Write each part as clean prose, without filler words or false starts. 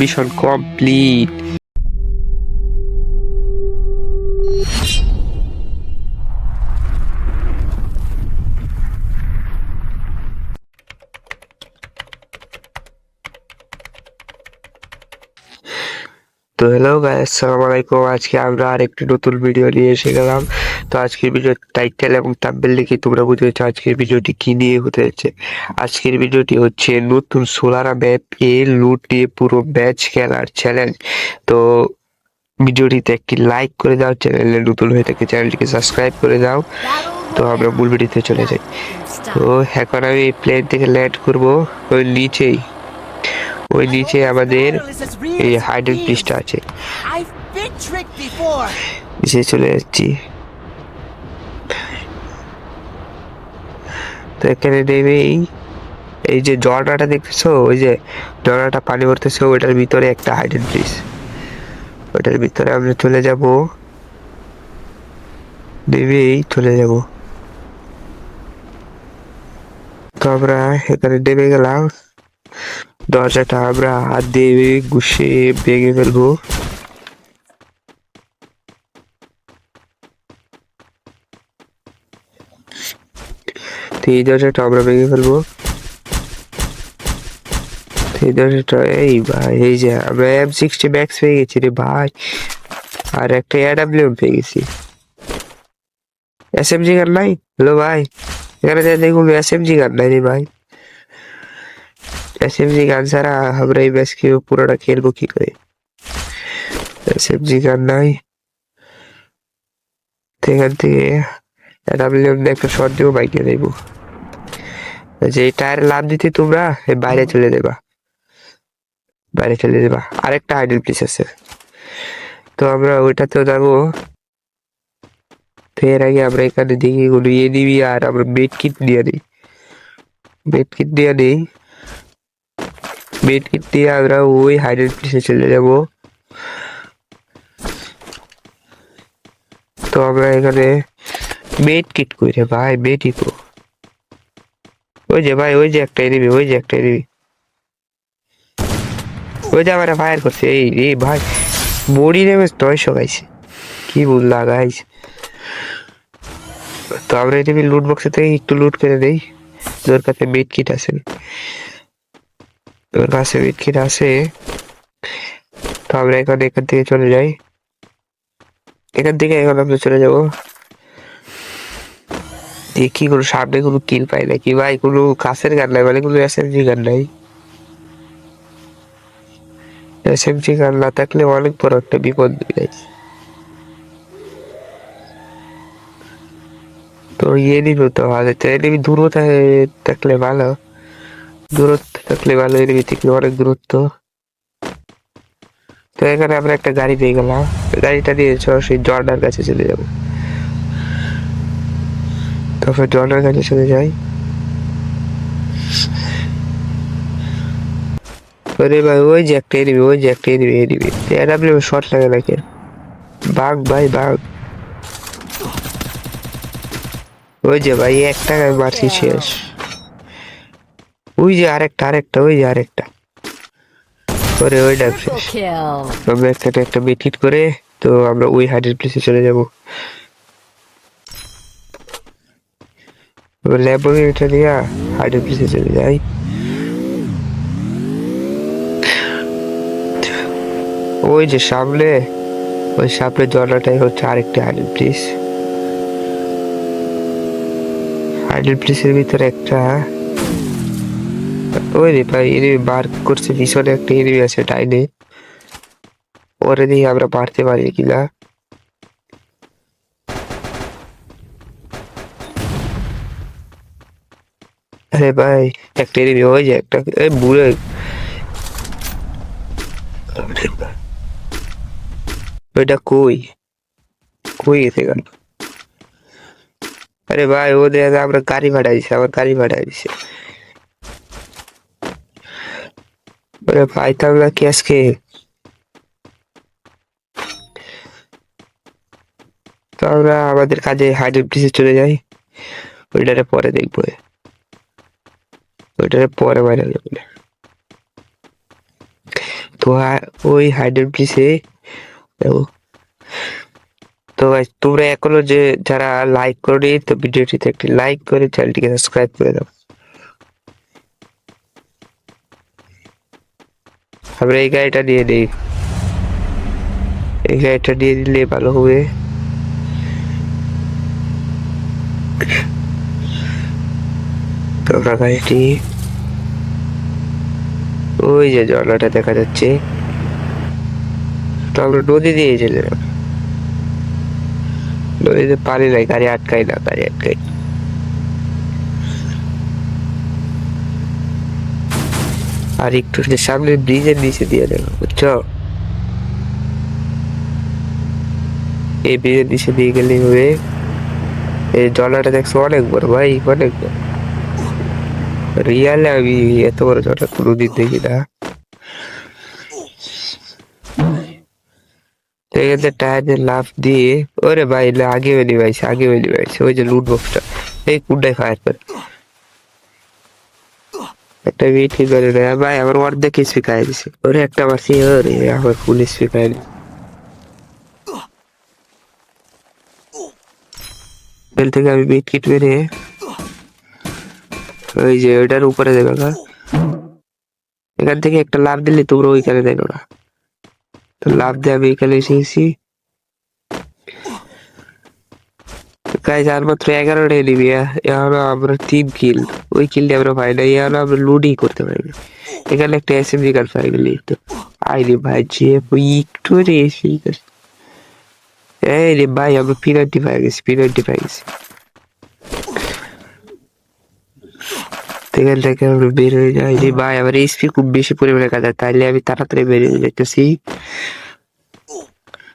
Mission complete. তো hello guys, আসসালামু আলাইকুম। আজকে আমরা আরেকটি নতুন ভিডিও নিয়ে এসে গেলাম। তো আজকের ভিডিও টাইটেল এবং থাম্বনেল দেখে তোমরা বুঝে গেছো আজকের ভিডিওটি কি নিয়ে হতে যাচ্ছে। আজকের ভিডিওটি হচ্ছে নতুন সোলারা ম্যাপ এ লুট দিয়ে পুরো ম্যাচ খেলার চ্যালেঞ্জ। তো ভিডিওটিতে একটি লাইক করে দাও, চ্যানেলে নতুন হয়ে থাকে চ্যানেলটিকে সাবস্ক্রাইব করে দাও। তো আমরা মূল ভিডিওতে চলে যাই। তো এখন আমি প্লেন থেকে ল্যান্ড করবো ওই নিচে আমাদের এই হাইডেন প্লেসটা আছে। নিচে চলে যাচ্ছি। তো এখানে নেমেই এই যে ঝর্ণাটা দেখতেছো, ওই যে ঝর্ণাটা পানি পড়তেছে, ওইটার ভিতরে একটা হাইডেন প্লেস। ওইটার ভিতরে আমরা চলে যাব, নেমেই চলে যাব। তো আমরা এখানে নেমে গেলাম। দরজাটা আমরা হাত দিয়ে ঘুষিয়ে ভেঙে ফেলবো। তো এই দরজাটা আমরা ভেঙে ফেলবো। এই ভাই, এই যে আমরা M60 ম্যাক্স পেয়ে গেছি রে ভাই, আর একটা AWM পেয়ে গেছি। SMG গান নাই? হ্যালো ভাই, এখানে দেখুন SMG গান নাই রে ভাই। SMG গান ছাড়া আমরা এই ম্যাচ পুরোটা খেলবো কি করে? SMG গান নাই। এখান থেকে AWM দিয়ে একটা শট দিব, বাইকে দেবো। যে টায়ারে লাভ দিতে তোমরা বাইরে চলে দেবা, আরেকটা আইডল প্লেস আছে, তো আমরা ওইটাতেও যাবো। এর আগে আমরা এখানে দেখি কোনো ইয়ে নিবি, আর আমরা বেড কিট দিয়ে আমরা ওই হাইডেন প্লেসে চলে যাব। তো আমরা এখানে বেড কিট কই রে ভাই, বেডই তো ওই যে ভাই, ওই যে একটা এনিমি, ওই যে আমার ফায়ার করছে। এই ভাই, বডি ড্যামেজ 900 গাইছে, কি বললা গাইস। তো আমরা এনিমি লুট বক্সে থেকে একটু লুট করে দেই। তোর কাছে বেড কিট আছে? তো আমরা এখান থেকে চলে যাই। এখন আমরা চলে যাবো। দেখি কোনো সামনে কোনো কিল পাই নাকি ভাই, কোনো কাছের গান নাই, মানে কোনো SMG গান নাই। SMG গান না থাকলে অনেক বড় একটা বিপদ যায়। তো এনিমি তো ভালো, তো এনিমি থাকলে ভালো, এনিমি থেকে অনেক দূরত্ব। তো এখানে আমরা একটা গাড়ি পেয়ে গেলাম, গাড়িটা নিয়ে সরাসরি জর্ডার কাছে চলে যাবো। তারপর জর্ডার কাছে চলে যাই। আরে ভাই, ওই যে একটা এনিমি, AWM শর্ট লাগে নাকি? বাঘ ভাই, বাঘ। ওই যে ভাই, একটা মারছি শেষ। ওই যে আরেকটা ওরে ওই ডাক শেষ। আমরা একটা বেট হিট করে, তো আমরা ওই হাইডের প্লেসে চলে যাব। ল্যাবরেটরিটা দিয়া হাইডের প্লেসে চলে যাই। ওই যে সামনে, ওই সামনে জলাটাই হচ্ছে আরেকটা হাইডেল প্লেসের ভিতরে একটা। ওই রে ভাই, এনিমি বার করছে, পিছনে একটা এনিমি আছে ডাইনে, ওরে দিয়ে আমরা মারতে পারি কিনা। আরে ভাই, একটা এনিমি, ওই যে একটা বুড়ে। ওইটা কই গেছে গান? আরে ভাই, ও দেখা আমরা গাড়ি ভাড়া দিছে, ওরে ভাই, তো আমরা কি আজকে তো আমরা আমাদের কাজে হাইডেন প্লেসে চলে যাই। ওইটারে পরে দেখবো, ওইটারে পরে বাইরে যাবে। তো ওই হাইডেন প্লেসে দেখো। তো guys, তোমরা এখনো যে যারা লাইক করনি তো ভিডিওটিতে একটি লাইক করে চ্যানেলটিকে সাবস্ক্রাইব করে দাও। আমরা এই গাড়িটা নিয়ে নিই, এই গাড়িটা নিয়ে নিলে ভালো হবে। তো আমরা গাড়িটি ওই যে জলাটা দেখা যাচ্ছে, তো আমরা নদী দিয়ে চলে যাব। নদীতে পানি নাই, গাড়ি আটকাই না, গাড়ি আটকাই। আর একটু সামনে ব্রিজের নিচে দিয়ে দেবো, বুঝছো? এই ব্রিজের নিচে দিয়ে গেলে হবে। এই জলাটা দেখছো অনেক বড় ভাই, অনেক বড়। রিয়ালে আমি এত বড় জলা কোনোদিন দেখি না। এখানে টায়ারে লাফ দিয়ে ওরে ভাই আগে বেলি পাইছে, আগে বেলি পাইছে। ওই যে লুট বক্সটা, এই কুডায় ফায়ার করে একটা বিটি করে দেয় ভাই। আমার অর্ধেক স্পি খাই দিছে, ওরে একটা মারছি, ওরে আমার ফুল স্পি খাই নি। বেল থেকে আমি বিট কিট মেরে ওই যে ওইটার উপরে দেবে না, এখান থেকে একটা লাভ দিলে তোমরা ওইখানে দেখো না। তো লাভ দিয়ে আমি এখানে এসেছি। গাইজ আর মাত্র 11টা এনিমি, এখন আমরা 3 কিল। ওই কিলটা আমরা পাই না, এখন আমরা লুডই করতে পারি না। এখানে একটা এসএমজি গান পাই গেলি তো আইরে ভাই যে একটু রে এসে এই রে ভাই আমরা পিনাল্টি পাই গেছি, পিনাল্টি পাই গেছি। এখান থেকে আমরা বের হয়ে যাই রে ভাই। আমার এসপি খুব বেশি পরিমাণে কাজ, তাইলে আমি তাড়াতাড়ি বেরিয়ে যেতেছি।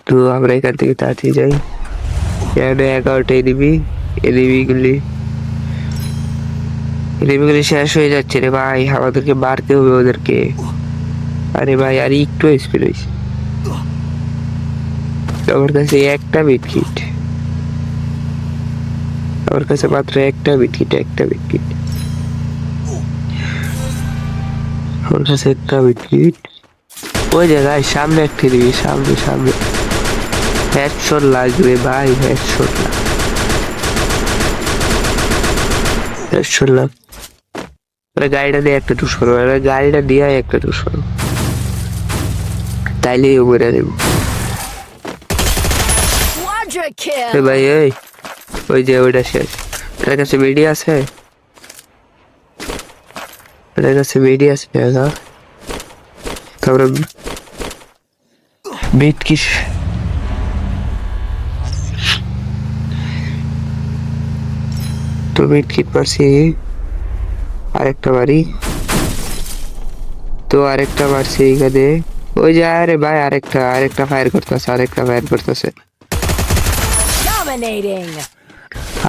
তো আমরা এখান থেকে তাড়াতাড়ি যাই। এখানে 11টা এনিমিগুলি শেষ হয়ে যাচ্ছে রে ভাই, আমাদেরকে মারতে হবে ওদেরকে। আরে ভাই আর একটু স্পিড হয়েছে। আমার কাছে একটা বিট কিট, আমার কাছে মাত্র একটা বিট কিট, একটা বিট কিট, আমার কাছে একটা বিট কিট। ওই জায়গায় সামনে একটা দিবি, সামনে সামনে হেডশট লাগবে ভাই, হেডশট লাগ, হেডশট লাগ। গাড়িটা দিয়ে একটা টুস করবো, গাড়িটা দিয়ে একটা টুস করবো, তাইলেই মরে দেব ভাই। এই ওই যে ওইটা শেষ, এটার কাছে মিডিয়া আছে, এটার কাছে মিডিয়া আছে না? তারপরে বিট কি তো বিট কিট পারছি, আরেকটা বাড়ি তো আরেকটা মারছি এইখানে। ওই যে আরে ভাই আরেকটা আরেকটা ফায়ার করতেছে, আরেকটা ফায়ার করতেছে,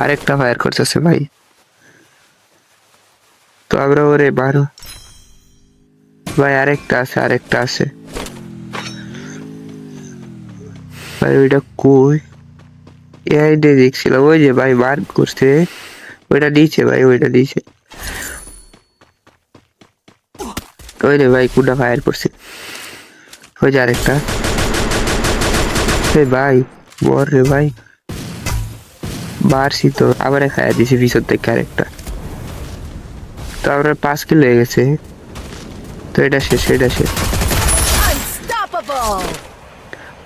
আরেকটা ফায়ার করতেছে ভাই। তো আমরা ওরে বারো ভাই, আরেকটা আছে, আরেকটা আছে ভাই। ওইটা কই? এই দেখছিলাম, ওই যে ভাই বার করছে, ওইটা নিচে ভাই, ওইটা নিচে। ওই রে ভাই কুডা ফায়ার করছে, ওই যে আরেকটা। ভাই বর রে ভাই, মারছি তো আবার খাইয়া দিছি পিছন থেকে আরেকটা। তো আমরা 5 কিল হয়ে গেছে, তো এটা শেষ, এটা শেষ।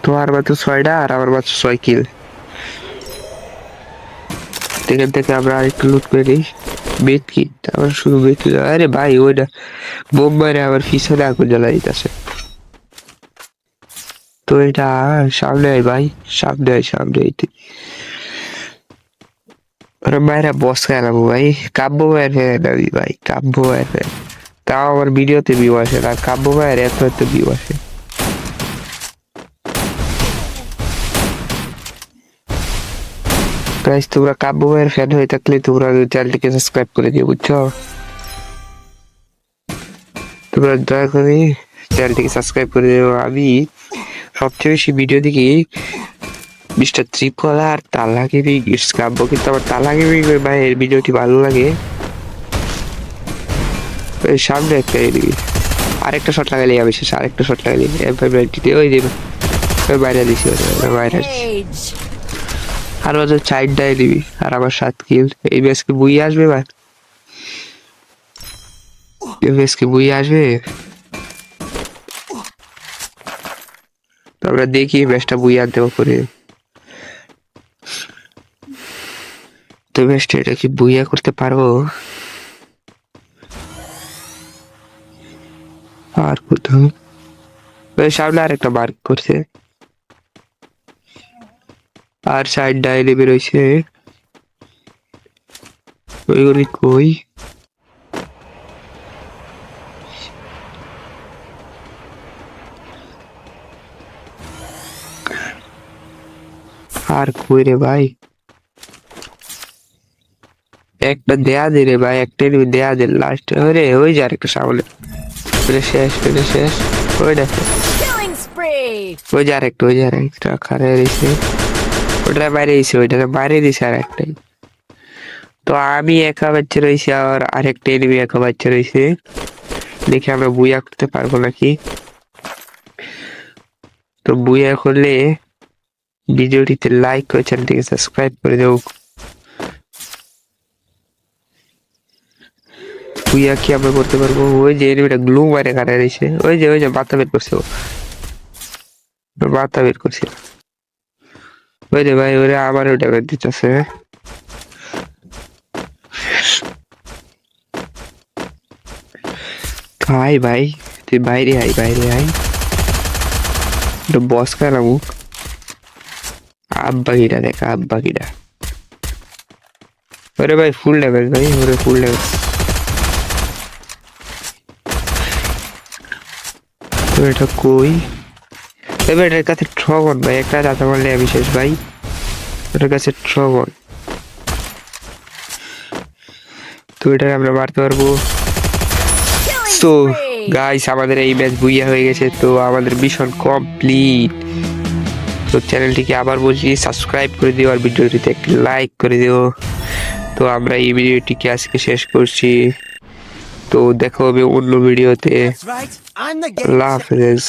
তো আর মাত্র 6টা, আর আমার মাত্র 6 কিল। এখান থেকে আমরা আরেকটু লুট করে দিই, বেট কিট, আবার শুধু বেট কিট। আরে ভাই ওইটা বোম মারে আমার পিছনে আগুন জ্বালা দিতেছে। তো এটা সামনে আয় ভাই, সামনে আয়, সামনে আইতে মায়েরা বস খেলাবো ভাই। কাব্য ভাইয়ের ফ্যান আমি ভাই, কাব্য ভাইয়ের ফ্যান। তাও আমার ভিডিওতে ভিউ আসে না, কাব্য ভাইয়ের এত এত ভিউ আসে। গাইস তোমরা কাব্য ভাইয়ের ফ্যান হয়ে থাকলে তোমরা চ্যানেলটিকে সাবস্ক্রাইব করে দিও, বুঝছো? তোমরা দয়া করে চ্যানেলটিকে সাবস্ক্রাইব করে দিও। আমি সবচেয়ে বেশি ভিডিও দেখি মিস্টার ত্রিপলা আর তালা গেমিং কাব্য, কিন্তু আমার তালা গেমিং ভাইয়ের ভিডিওটি ভালো লাগে। সামনে একটা এদিকে আরেকটা শট লাগাইলে আমি শেষ, আরেকটা শট লাগাইলে M590 ওই যে বাইরে দিছি, বাইরে Rage. আর ওদের চারটায় দিবি আর আমার 7 কিল। এই ম্যাচকে বুই আসবে ভাই, এই ম্যাচকে বুই আসবে। তো আমরা দেখি ম্যাচটা বুই আনতে করে, তো ম্যাচটা এটা কি বুইয়া করতে পারবো? আর কোথাও ওই সামনে আরেকটা মার্ক করছে, আর সাইড ডাইলে বেরোইছে, ওইগুলি কই? আর কই রে ভাই, একটা দেয়া দে রে ভাই, একটা দেয়া দে লাস্ট। ওরে ওই যে আরেকটা সামনে, ওটা শেষ, ওটা শেষ, ওই দেখো Killing spree. ওই যে আরেকটা, ওই যে আরেকটা খারে রয়েছে, ওটা বাইরে দিছে, ওইটা বাইরে দিছে আর একটাই। তো আমি একা বাচ্চা রয়েছি আর আরেকটা এনিমি একা বাচ্চা রয়েছে, দেখি আমরা বুইয়া করতে পারবো নাকি। তো বুইয়া করলে ভিডিওটিতে লাইক করে চ্যানেলটিকে সাবস্ক্রাইব করে দেও। বুইয়া কি আমরা করতে পারবো? ওই যে এনিমিটা গ্লু মারে কারে রয়েছে, ওই যে বার্তা বের করছে, বার্তা বের করছে, ওই রে ভাই, ওরে আবার ওটা বের দিতেছে। ভাই ভাই তুই বাইরে আই, বাইরে আই, বস কারামু। আব্বা গিরা দেখ, আব্বা গিরা, ওরে ভাই ফুল ড্যামেজ ভাই, ওরে ফুল ড্যামেজ। তো এটা কই? এবার এটার কাছে ট্রগন ভাই, একটা দাদা মারলে আমি শেষ ভাই, ওটার কাছে ট্রগন। তো এটা আমরা মারতে পারবো। Killing তো spree. গাইস আমাদের এই ম্যাচ বুইয়া হয়ে গেছে, তো আমাদের মিশন কমপ্লিট। তো চ্যানেলটিকে আবার বলছি সাবস্ক্রাইব করে দিও আর ভিডিওটিতে একটি লাইক করে দিও। তো আমরা এই ভিডিওটিকে আজকে শেষ করছি, তো দেখা হবে অন্য ভিডিওতে। That's right. I'm the game. আল্লাহ হাফেজ।